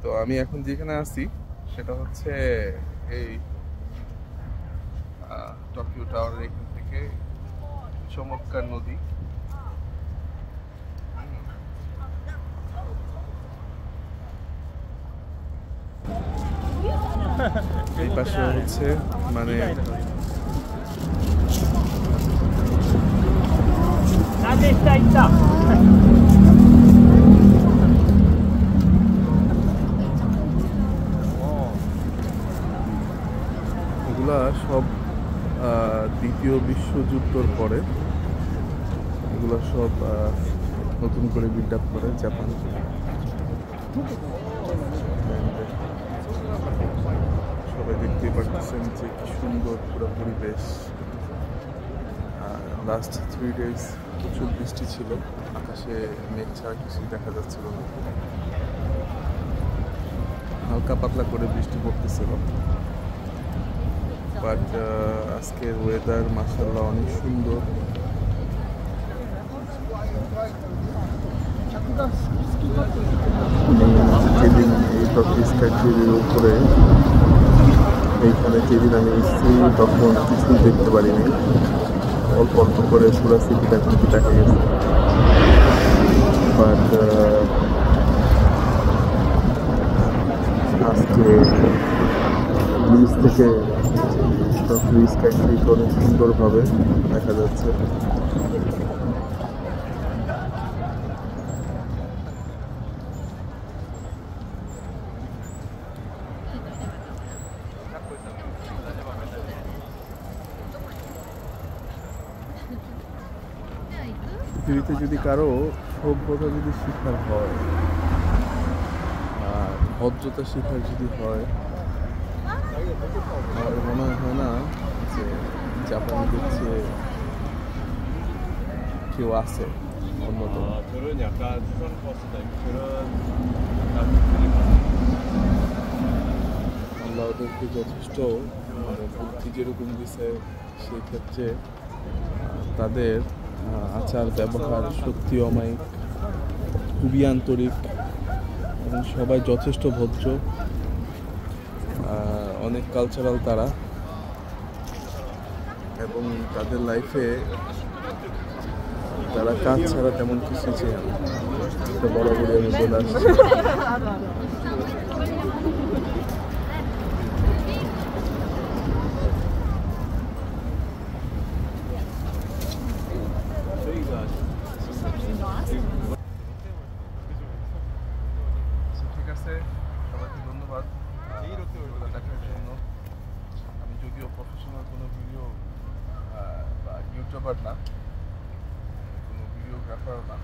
তো আমি এখন যেখানে আছি সেটা হচ্ছে এই টোকিও টাওয়ারের এখান থেকে চমৎকার নদী। এই পাশে হচ্ছে মানে এগুলা সব দ্বিতীয় বিশ্বযুদ্ধের পরে এগুলো সব নতুন করে বিল্ড আপ করে জাপান। সবাই দেখতেই পারতেছেন যে কি সুন্দর পুরো পরিবেশ। লাস্ট 3 days প্রচুর বৃষ্টি ছিল, আকাশে মেঘ ছাড়া কিছুই দেখা যাচ্ছিল না, হালকা পাতলা করে বৃষ্টি পড়তেছিল। বাট আজকের ওয়েদার মাশাআল্লাহ অনেক সুন্দর। যেদিন এই টোকিও স্কাইট্রির উপরে এইখানে যেদিন আমি এসেছি তখন কিছুই দেখতে পারিনি, অল্প অল্প করে পুরো সিটিটা কিন্তু দেখা গেছে। বাট আজকে নিচ থেকে টোকিও স্কাইট্রিকে অনেক সুন্দরভাবে দেখা যাচ্ছে। পৃথিবীতে যদি কারো সভ্যতা যদি শিখার হয় আর ভদ্রতা শিখার যদি হয়, আমার মনে হয় না যে জাপানিদের চেয়ে কেউ আছে অন্যতম। আল্লাহ ওদেরকে যথেষ্ট বুদ্ধি যেরকম দিছে, সেই ক্ষেত্রে তাদের আচার ব্যবহার সত্যি অমায়িক, খুবই আন্তরিক এবং সবাই যথেষ্ট ভদ্র, অনেক কালচারাল তারা, এবং তাদের লাইফে তারা কাজ ছাড়া তেমন কিছু ছিল না। বরাবরই আমি বলে আসছি। ঠিক আছে, সবাইকে ধন্যবাদ দেখার জন্য। আমি যদিও প্রফেশনাল কোনো ভিডিও বা ইউটিউবার না, কোনো ভিডিওগ্রাফার না,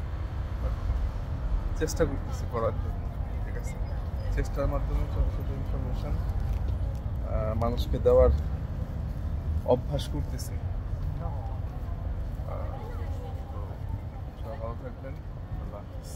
বাট চেষ্টা করতেছি করার জন্য। ঠিক আছে, চেষ্টার মাধ্যমে ছোটো ছোটো ইনফরমেশন মানুষকে দেওয়ার অভ্যাস করতেছি। তো সবাই ভালো থাকবেন। আল্লাহ হাফেজ।